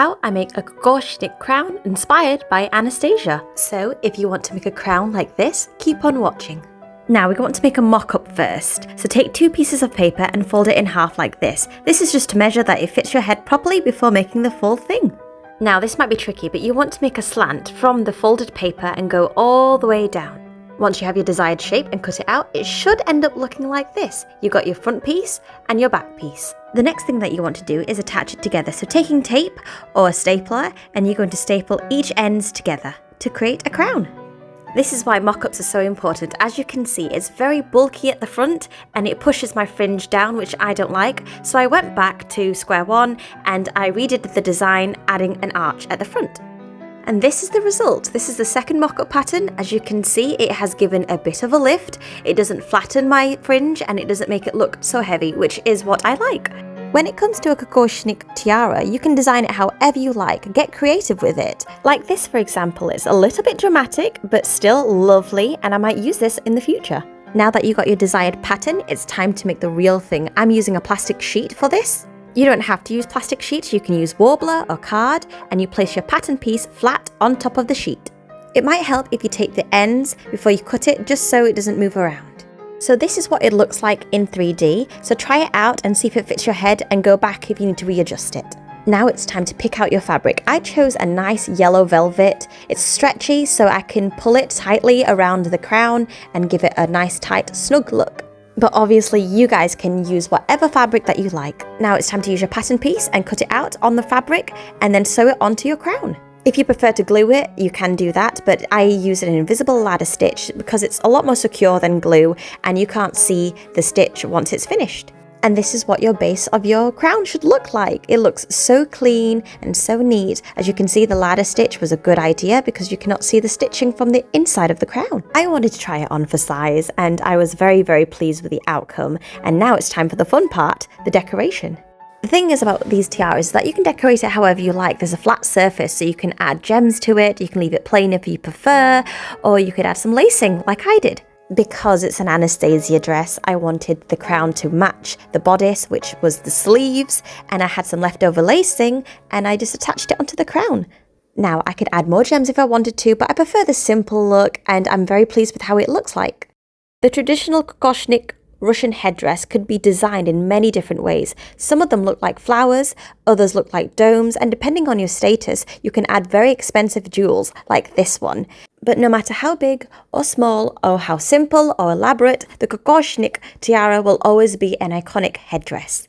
Out, I make a kokoshnik crown inspired by Anastasia. So if you want to make a crown like this, keep on watching. Now we want to make a mock-up first. So take 2 pieces of paper and fold it in half like this. This is just to measure that it fits your head properly before making the full thing. Now this might be tricky, but you want to make a slant from the folded paper and go all the way down. Once you have your desired shape and cut it out, it should end up looking like this. You've got your front piece and your back piece. The next thing that you want to do is attach it together. So taking tape or a stapler, and you're going to staple each ends together to create a crown. This is why mock-ups are so important. As you can see, it's very bulky at the front and it pushes my fringe down, which I don't like. So I went back to square one and I redid the design, adding an arch at the front. And this is the result. This is the second mock-up pattern. As you can see, it has given a bit of a lift. It doesn't flatten my fringe and it doesn't make it look so heavy, which is what I like. When it comes to a kokoshnik tiara, you can design it however you like. Get creative with it. Like this, for example, it's a little bit dramatic, but still lovely, and I might use this in the future. Now that you got your desired pattern, it's time to make the real thing. I'm using a plastic sheet for this. You don't have to use plastic sheets, you can use warbler or card, and you place your pattern piece flat on top of the sheet. It might help if you take the ends before you cut it, just so it doesn't move around. So this is what it looks like in 3D, so try it out and see if it fits your head and go back if you need to readjust it. Now it's time to pick out your fabric. I chose a nice yellow velvet. It's stretchy, so I can pull it tightly around the crown and give it a nice tight snug look. But obviously you guys can use whatever fabric that you like. Now it's time to use your pattern piece and cut it out on the fabric and then sew it onto your crown. If you prefer to glue it, you can do that, but I use an invisible ladder stitch because it's a lot more secure than glue and you can't see the stitch once it's finished. And this is what your base of your crown should look like. It looks so clean and so neat. As you can see, the ladder stitch was a good idea because you cannot see the stitching from the inside of the crown. I wanted to try it on for size and I was very, very pleased with the outcome. And now it's time for the fun part, the decoration. The thing is about these tiaras is that you can decorate it however you like. There's a flat surface, so you can add gems to it, you can leave it plain if you prefer, or you could add some lacing like I did. Because it's an Anastasia dress, I wanted the crown to match the bodice, which was the sleeves, and I had some leftover lacing, and I just attached it onto the crown. Now, I could add more gems if I wanted to, but I prefer the simple look, and I'm very pleased with how it looks like. The traditional kokoshnik Russian headdress could be designed in many different ways. Some of them look like flowers, others look like domes, and depending on your status, you can add very expensive jewels like this one. But no matter how big or small or how simple or elaborate, the kokoshnik tiara will always be an iconic headdress.